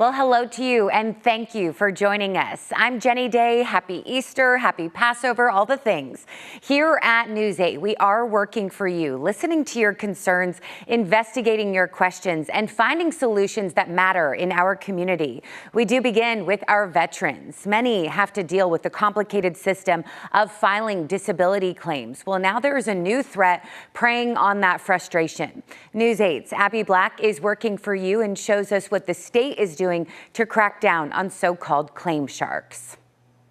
Well, hello to you, and thank you for joining us. I'm Jenny Day. Happy Easter, happy Passover, all the things. Here at News 8, we are working for you, listening to your concerns, investigating your questions, and finding solutions that matter in our community. We do begin with our veterans. Many have to deal with the complicated system of filing disability claims. Well, now there is a new threat preying on that frustration. News 8's Abby Black is working for you and shows us what the state is doing to crack down on so-called claim sharks.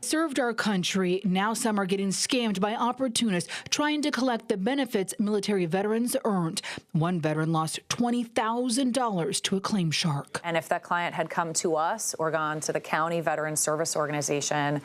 Served our country. Now some are getting scammed by opportunists trying to collect the benefits military veterans earned. One veteran lost $20,000 to a claim shark. And if that client had come to us or gone to the county veteran service organization,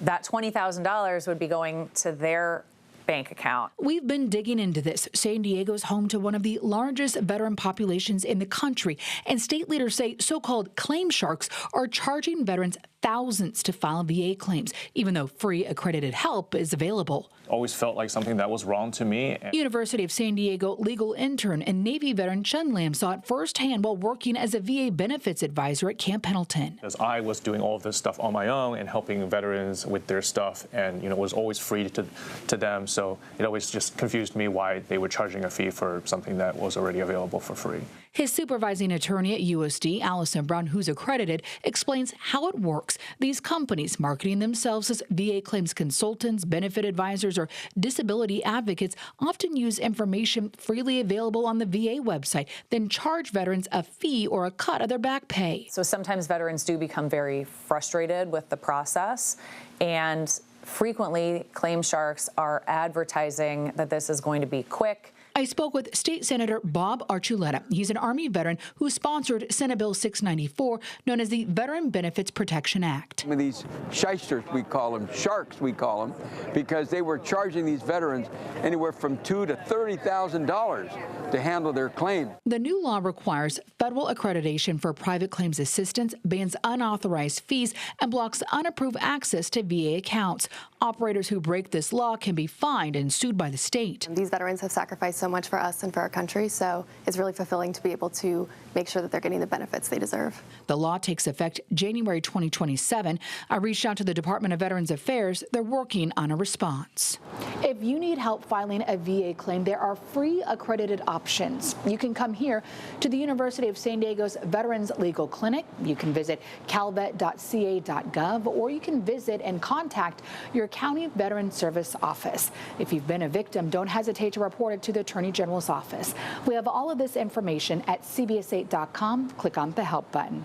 that $20,000 would be going to their bank account. We've been digging into this. San Diego's home to one of the largest veteran populations in the country, and state leaders say so-called claim sharks are charging veterans thousands to file VA claims, even though free accredited help is available. Always felt like something that was wrong to me. University of San Diego legal intern and Navy veteran Chen Lam saw it firsthand while working as a VA benefits advisor at Camp Pendleton. As I was doing all of this stuff on my own and helping veterans with their stuff, and was always free to them. So it always just confused me why they were charging a fee for something that was already available for free. His supervising attorney at USD, Allison Brown, who's accredited, explains how it works. These companies marketing themselves as VA claims consultants, benefit advisors, or disability advocates often use information freely available on the VA website, then charge veterans a fee or a cut of their back pay. So sometimes veterans do become very frustrated with the process, and frequently claim sharks are advertising that this is going to be quick. I spoke with State Senator Bob Archuleta. He's an Army veteran who sponsored Senate Bill 694, known as the Veteran Benefits Protection Act. Some of these shysters, we call them, sharks we call them, because they were charging these veterans anywhere from $2,000 to $30,000 to handle their claim. The new law requires federal accreditation for private claims assistance, bans unauthorized fees, and blocks unapproved access to VA accounts. Operators who break this law can be fined and sued by the state. These veterans have sacrificed so much for us and for our country, so it's really fulfilling to be able to make sure that they're getting the benefits they deserve. The law takes effect January 2027. I reached out to the Department of Veterans Affairs. They're working on a response. If you need help filing a VA claim, there are free accredited options. You can come here to the University of San Diego's Veterans Legal Clinic. You can visit calvet.ca.gov, or you can visit and contact your county veteran service office. If you've been a victim, don't hesitate to report it to the Attorney General's office. We have all of this information at CBS8.com. Click on the help button.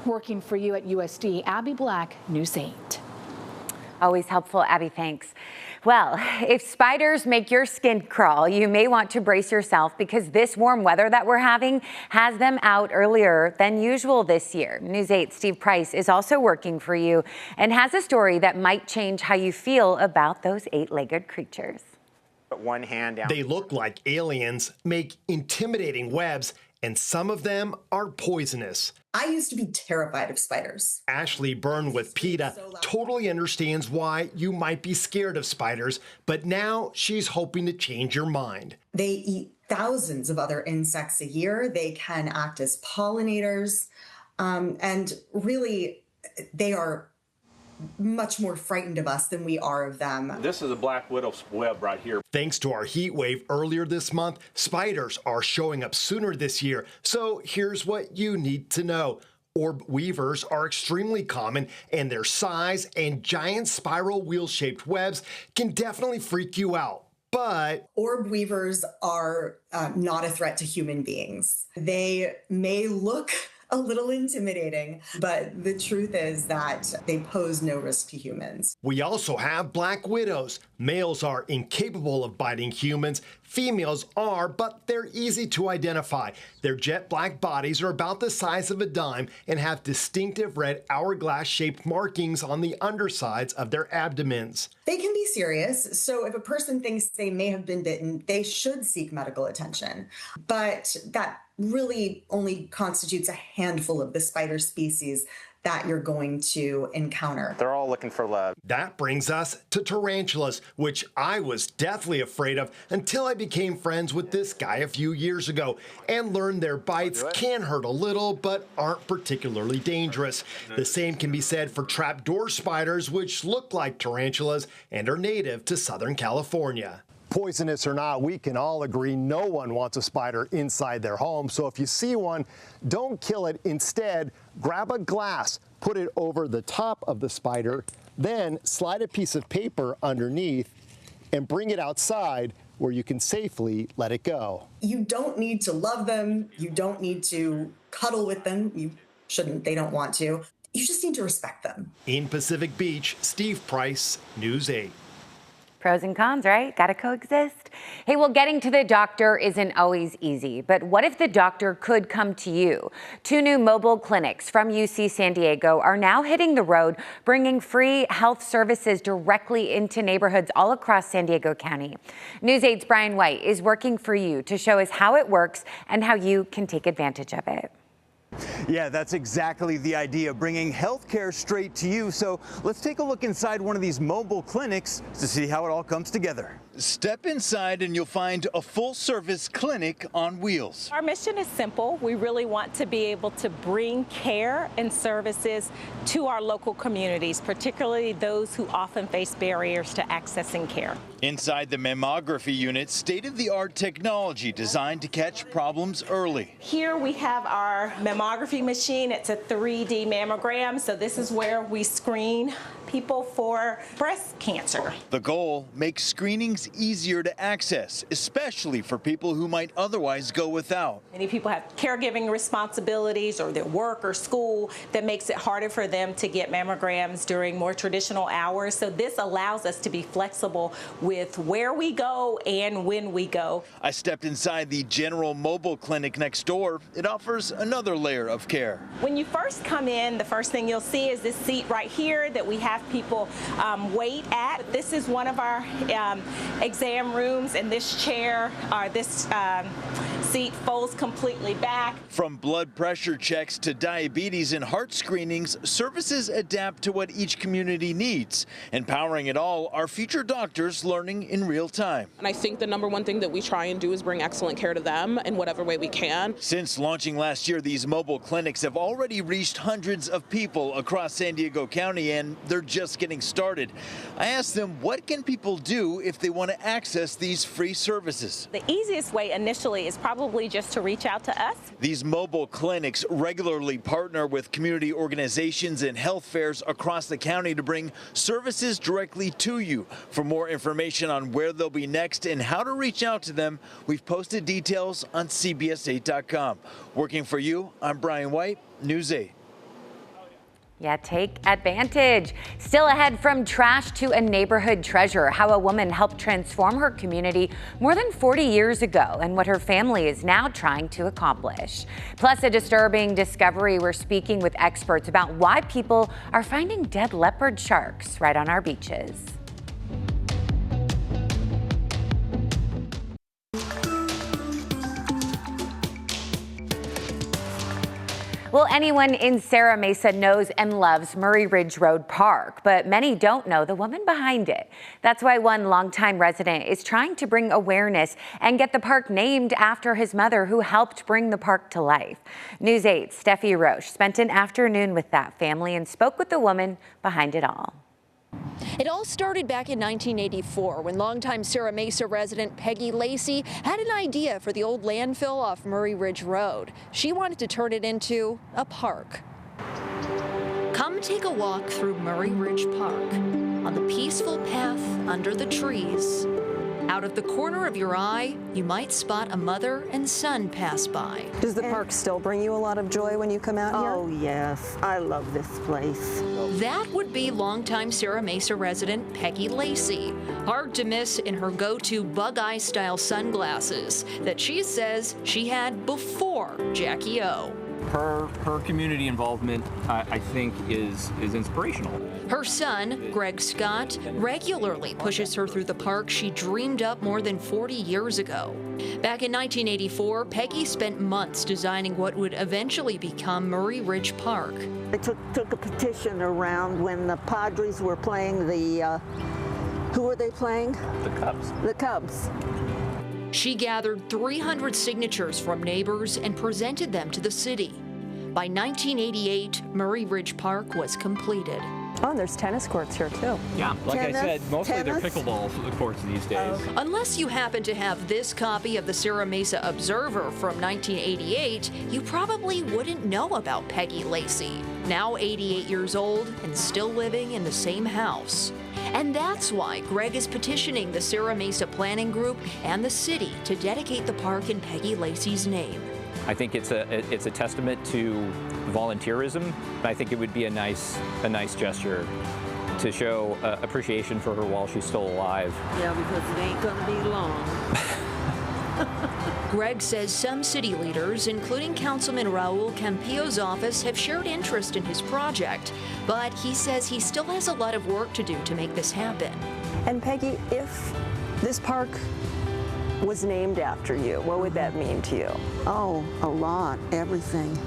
Working for you at USD, Abby Black, News 8. Always helpful, Abby, thanks. Well, if spiders make your skin crawl, you may want to brace yourself, because this warm weather that we're having has them out earlier than usual this year. News 8's Steve Price is also working for you and has a story that might change how you feel about those eight-legged creatures. One hand down. They look like aliens, make intimidating webs, and some of them are poisonous. I used to be terrified of spiders. Ashley Byrne with PETA totally understands why you might be scared of spiders, but now she's hoping to change your mind. They eat thousands of other insects a year. They can act as pollinators, and really, they are much more frightened of us than we are of them. This is a black widow's web right here. Thanks to our heat wave earlier this month, spiders are showing up sooner this year. So here's what you need to know. Orb weavers are extremely common, and their size and giant spiral wheel-shaped webs can definitely freak you out. But orb weavers are not a threat to human beings. They may look a little intimidating, but the truth is that they pose no risk to humans. We also have black widows. Males are incapable of biting humans. Females are, but they're easy to identify. Their jet black bodies are about the size of a dime and have distinctive red hourglass-shaped markings on the undersides of their abdomens. They can be serious, so if a person thinks they may have been bitten, they should seek medical attention. But that really only constitutes a handful of the spider species that you're going to encounter. They're all looking for love. That brings us to tarantulas, which I was deathly afraid of until I became friends with this guy a few years ago and learned their bites can hurt a little but aren't particularly dangerous. The same can be said for trapdoor spiders, which look like tarantulas and are native to Southern California. Poisonous or not, we can all agree no one wants a spider inside their home. So if you see one, don't kill it. Instead, grab a glass, put it over the top of the spider, then slide a piece of paper underneath and bring it outside where you can safely let it go. You don't need to love them. You don't need to cuddle with them. You shouldn't. They don't want to. You just need to respect them. In Pacific Beach, Steve Price, News 8. Pros and cons, right? Gotta coexist. Hey, well, getting to the doctor isn't always easy, but what if the doctor could come to you? 2 new mobile clinics from UC San Diego are now hitting the road, bringing free health services directly into neighborhoods all across San Diego County. News 8's Brian White is working for you to show us how it works and how you can take advantage of it. Yeah, that's exactly the idea, bringing healthcare straight to you. So let's take a look inside one of these mobile clinics to see how it all comes together. Step inside and you'll find a full-service clinic on wheels. Our mission is simple. We really want to be able to bring care and services to our local communities, particularly those who often face barriers to accessing care. Inside the mammography unit, state-of-the-art technology designed to catch problems early. Here we have our mammography machine. It's a 3D mammogram, so this is where we screen people for breast cancer. The goal, make screenings easier to access, especially for people who might otherwise go without. Many people have caregiving responsibilities or their work or school that makes it harder for them to get mammograms during more traditional hours. So this allows us to be flexible with where we go and when we go. I stepped inside the general mobile clinic next door. It offers another layer of care. When you first come in, the first thing you'll see is this seat right here that we have people wait at. This is one of our exam rooms, and this chair, this seat folds completely back. From blood pressure checks to diabetes and heart screenings, services adapt to what each community needs. Empowering it all, our future doctors learning in real time. And I think the number one thing that we try and do is bring excellent care to them in whatever way we can. Since launching last year, these mobile clinics have already reached hundreds of people across San Diego County, and they're just getting started. I asked them, what can people do if they want to access these free services? The easiest way initially is probably just to reach out to us. These mobile clinics regularly partner with community organizations and health fairs across the county to bring services directly to you. For more information on where they'll be next and how to reach out to them, we've posted details on CBS8.com. Working for you, I'm Brian White, News 8. Yeah, take advantage. Still ahead, from trash to a neighborhood treasure, how a woman helped transform her community more than 40 years ago and what her family is now trying to accomplish. Plus, a disturbing discovery. We're speaking with experts about why people are finding dead leopard sharks right on our beaches. Well, anyone in Serra Mesa knows and loves Murray Ridge Road Park, but many don't know the woman behind it. That's why one longtime resident is trying to bring awareness and get the park named after his mother, who helped bring the park to life. News 8's Steffi Roche spent an afternoon with that family and spoke with the woman behind it all. It all started back in 1984 when longtime Serra Mesa resident Peggy Lacey had an idea for the old landfill off Murray Ridge Road. She wanted to turn it into a park. Come take a walk through Murray Ridge Park on the peaceful path under the trees. Out of the corner of your eye, you might spot a mother and son pass by. Does the park still bring you a lot of joy when you come out here? Oh, yes. I love this place. That would be longtime Serra Mesa resident Peggy Lacey. Hard to miss in her go-to bug-eye-style sunglasses that she says she had before Jackie O. her community involvement, I think, is inspirational. Her son, Greg Scott, regularly pushes her through the park she dreamed up more than 40 years ago. Back in 1984, Peggy spent months designing what would eventually become Murray Ridge Park. I took a petition around when the Padres were playing the, who were they playing? The Cubs. The Cubs. She gathered 300 signatures from neighbors and presented them to the city. By 1988, Murray Ridge Park was completed. Oh, and there's tennis courts here too. Yeah, like Tennis, I said, mostly they're tennis. pickleball courts these days. Unless you happen to have this copy of the Sierra Mesa Observer from 1988, you probably wouldn't know about Peggy Lacey, now 88 years old and still living in the same house. And that's why Greg is petitioning the Sierra Mesa Planning Group and the city to dedicate the park in Peggy Lacey's name. I think it's a testament to volunteerism, and I think it would be a nice gesture to show appreciation for her while she's still alive. Yeah, because it ain't gonna be long. Greg says some city leaders, including Councilman Raul Campillo's office, have shared interest in his project, but he says he still has a lot of work to do to make this happen. And Peggy, if this park was named after you, what would that mean to you? Oh, a lot, everything.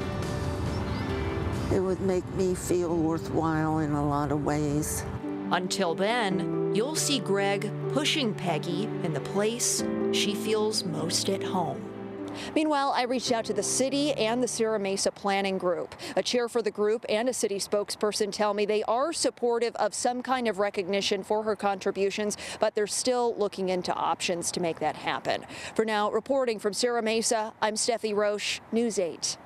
It would make me feel worthwhile in a lot of ways. Until then, you'll see Greg pushing Peggy in the place she feels most at home. Meanwhile, I reached out to the city and the Sierra Mesa Planning Group. A chair for the group and a city spokesperson tell me they are supportive of some kind of recognition for her contributions, but they're still looking into options to make that happen. For now, reporting from Sierra Mesa, I'm Steffi Roche, News 8.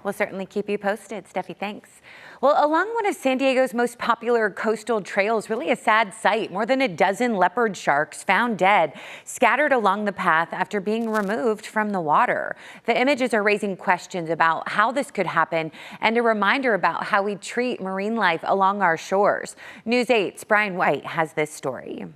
We'll certainly keep you posted. Steffi, thanks. Well, along one of San Diego's most popular coastal trails, really a sad sight. More than a dozen leopard sharks found dead, scattered along the path after being removed from the water. The images are raising questions about how this could happen and a reminder about how we treat marine life along our shores. News 8's Brian White has this story.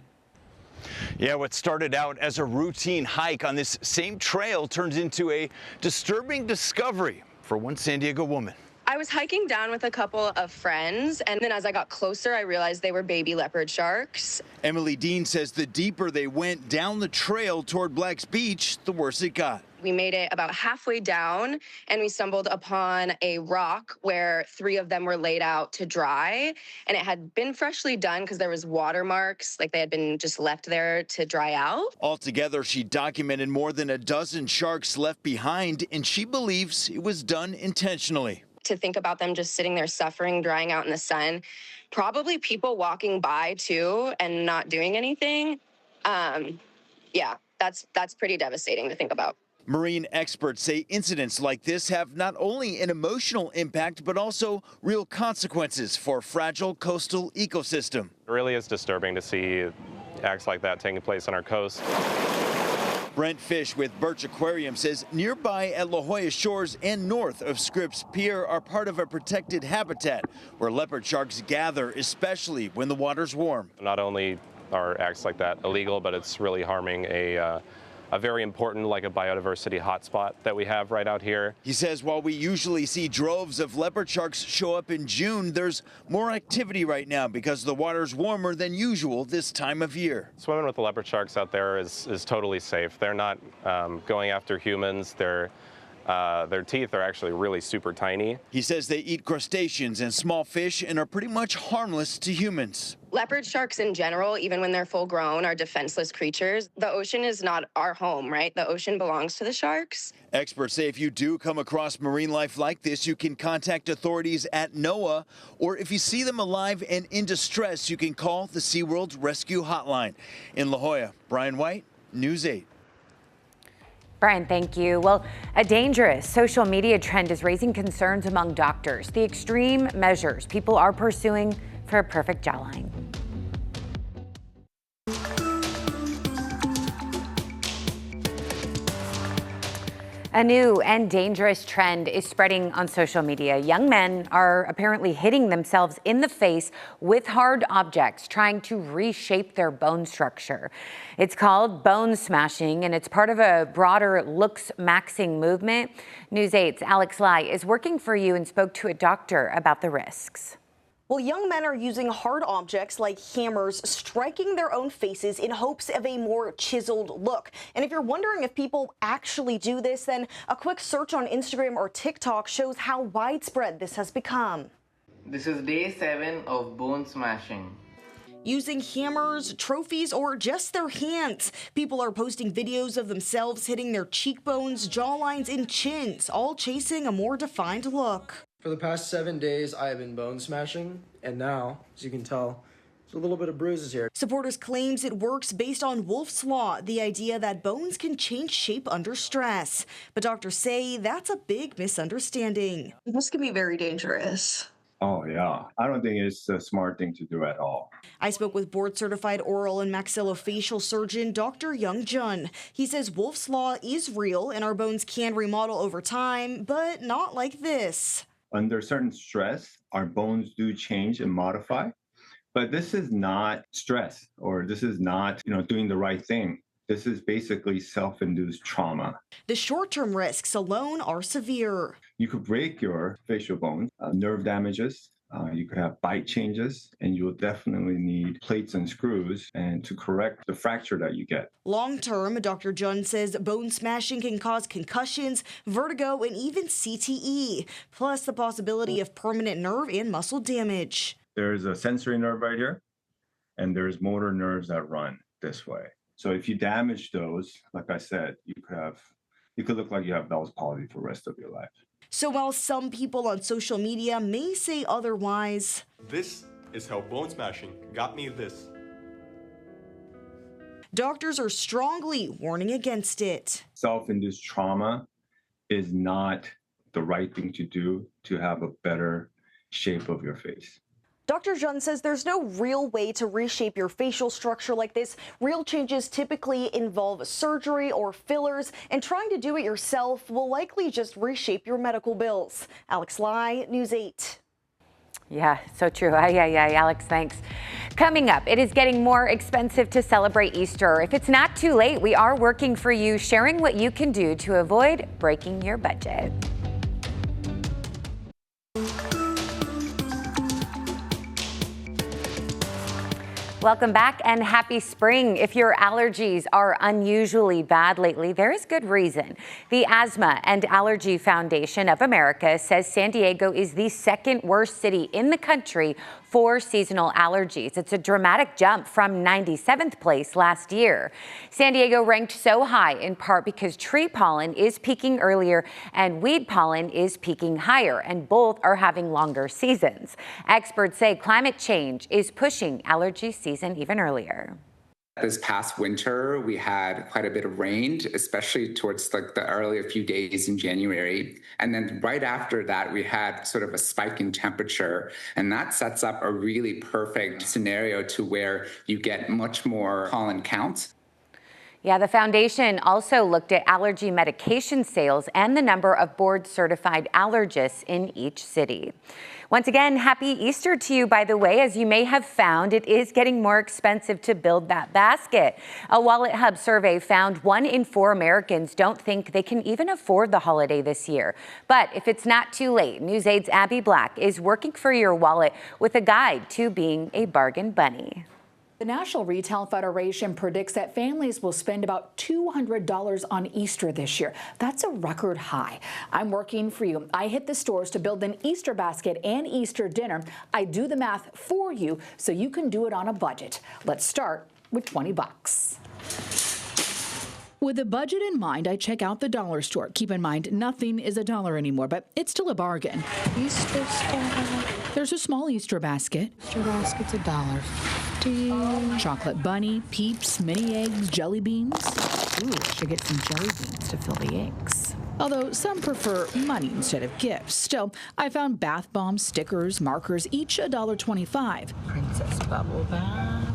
Yeah, what started out as a routine hike on this same trail turns into a disturbing discovery for one San Diego woman. I was hiking down with a couple of friends, and then as I got closer, I realized they were baby leopard sharks. Emily Dean says the deeper they went down the trail toward Black's Beach, the worse it got. We made it about halfway down, and we stumbled upon a rock where 3 of them were laid out to dry, and it had been freshly done because there was watermarks, like they had been just left there to dry out. Altogether, she documented more than a dozen sharks left behind, and she believes it was done intentionally. To think about them just sitting there suffering, drying out in the sun, probably people walking by too and not doing anything. Yeah, that's pretty devastating to think about. Marine experts say incidents like this have not only an emotional impact, but also real consequences for a fragile coastal ecosystem. It really is disturbing to see acts like that taking place on our coast. Brent Fish with Birch Aquarium says nearby at La Jolla Shores and north of Scripps Pier are part of a protected habitat where leopard sharks gather, especially when the water's warm. Not only are acts like that illegal, but it's really harming a very important, like a biodiversity hotspot that we have right out here. He says while we usually see droves of leopard sharks show up in June, there's more activity right now because the water's warmer than usual this time of year. Swimming with the leopard sharks out there is totally safe. They're not going after humans. Their teeth are actually really super tiny. He says they eat crustaceans and small fish and are pretty much harmless to humans. Leopard sharks in general, even when they're full grown, are defenseless creatures. The ocean is not our home, right? The ocean belongs to the sharks. Experts say if you do come across marine life like this, you can contact authorities at NOAA, or if you see them alive and in distress, you can call the SeaWorld Rescue Hotline. In La Jolla, Brian White, News 8. Brian, thank you. Well, a dangerous social media trend is raising concerns among doctors. The extreme measures people are pursuing for a perfect jawline. A new and dangerous trend is spreading on social media. Young men are apparently hitting themselves in the face with hard objects, trying to reshape their bone structure. It's called bone smashing, and it's part of a broader looks maxing movement. News 8's Alex Lai is working for you and spoke to a doctor about the risks. Well, young men are using hard objects like hammers, striking their own faces in hopes of a more chiseled look. And if you're wondering if people actually do this, then a quick search on Instagram or TikTok shows how widespread this has become. This is day 7 of bone smashing. Using hammers, trophies, or just their hands, people are posting videos of themselves hitting their cheekbones, jawlines, and chins, all chasing a more defined look. For the past 7 days, I have been bone smashing, and now, as you can tell, there's a little bit of bruises here. Supporters claims it works based on Wolff's Law, the idea that bones can change shape under stress. But doctors say that's a big misunderstanding. This can be very dangerous. Oh, yeah. I don't think it's a smart thing to do at all. I spoke with board-certified oral and maxillofacial surgeon Dr. Young Jun. He says Wolff's Law is real and our bones can remodel over time, but not like this. Under certain stress, our bones do change and modify, but this is not stress, or this is not, doing the right thing. This is basically self-induced trauma. The short-term risks alone are severe. You could break your facial bones, nerve damages. You could have bite changes, and you'll definitely need plates and screws and to correct the fracture that you get. Long-term, Dr. Jun says bone smashing can cause concussions, vertigo, and even CTE, plus the possibility of permanent nerve and muscle damage. There's a sensory nerve right here, and there's motor nerves that run this way. So if you damage those, like I said, you could look like you have Bell's palsy for the rest of your life. So while some people on social media may say otherwise, this is how bone smashing got me this. Doctors are strongly warning against it. Self-induced trauma is not the right thing to do to have a better shape of your face. Dr. Jun says there's no real way to reshape your facial structure like this. Real changes typically involve surgery or fillers, and trying to do it yourself will likely just reshape your medical bills. Alex Lai, News 8. Yeah, so true. Alex, thanks. Coming up, it is getting more expensive to celebrate Easter. If it's not too late, we are working for you, sharing what you can do to avoid breaking your budget. Welcome back and happy spring. If your allergies are unusually bad lately, there is good reason. The Asthma and Allergy Foundation of America says San Diego is the second worst city in the country for seasonal allergies. It's a dramatic jump from 97th place last year. San Diego ranked so high in part because tree pollen is peaking earlier and weed pollen is peaking higher, and both are having longer seasons. Experts say climate change is pushing allergy season even earlier. This past winter, we had quite a bit of rain, especially towards the earlier few days in January. And then right after that, we had sort of a spike in temperature. And that sets up a really perfect scenario to where you get much more pollen counts. Yeah, the foundation also looked at allergy medication sales and the number of board-certified allergists in each city. Once again, happy Easter to you, by the way. As you may have found, it is getting more expensive to build that basket. A Wallet Hub survey found 1 in 4 Americans don't think they can even afford the holiday this year. But if it's not too late, News 8's Abby Black is working for your wallet with a guide to being a bargain bunny. The National Retail Federation predicts that families will spend about $200 on Easter this year. That's a record high. I'm working for you. I hit the stores to build an Easter basket and Easter dinner. I do the math for you so you can do it on a budget. Let's start with 20 bucks. With a budget in mind, I check out the dollar store. Keep in mind, nothing is $1 anymore, but it's still a bargain. Easter store. There's a small Easter basket. Easter basket's $1.50. Chocolate bunny, Peeps, mini eggs, jelly beans. Ooh, I should get some jelly beans to fill the eggs. Although some prefer money instead of gifts. Still, I found bath bombs, stickers, markers, each $1.25. Princess bubble bath.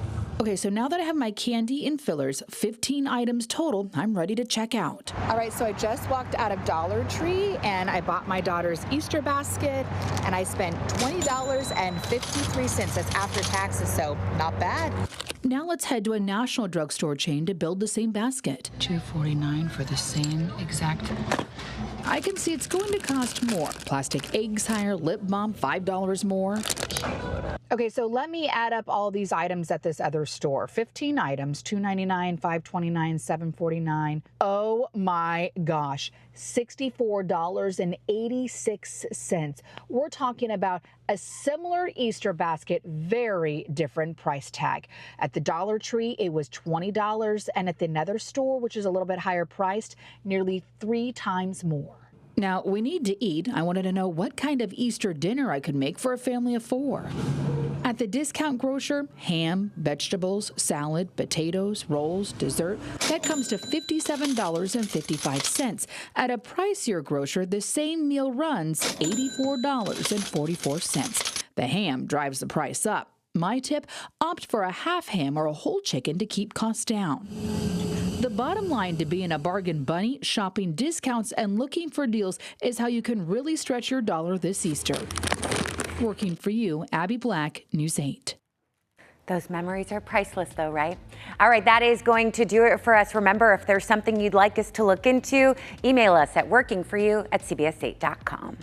Okay, so now that I have my candy and fillers, 15 items total, I'm ready to check out. All right, so I just walked out of Dollar Tree and I bought my daughter's Easter basket and I spent $20.53. That's after taxes, so not bad. Now let's head to a national drugstore chain to build the same basket. $2.49 for the same exact. I can see it's going to cost more. Plastic eggs higher, lip balm $5 more. Okay, so let me add up all these items at this other store. 15 items, $2.99, $5.29, $7.49. Oh my gosh, $64.86. We're talking about a similar Easter basket, very different price tag. At the Dollar Tree, it was $20, and at the Nether store, which is a little bit higher priced, nearly 3 times more. Now, we need to eat. I wanted to know what kind of Easter dinner I could make for a family of 4. At the discount grocer, ham, vegetables, salad, potatoes, rolls, dessert, that comes to $57.55. At a pricier grocer, the same meal runs $84.44. The ham drives the price up. My tip, opt for a half ham or a whole chicken to keep costs down. The bottom line to being a bargain bunny, shopping discounts and looking for deals is how you can really stretch your dollar this Easter. Working for you, Abby Black, News 8. Those memories are priceless though, right? All right, that is going to do it for us. Remember, if there's something you'd like us to look into, email us at workingforyou@cbs8.com.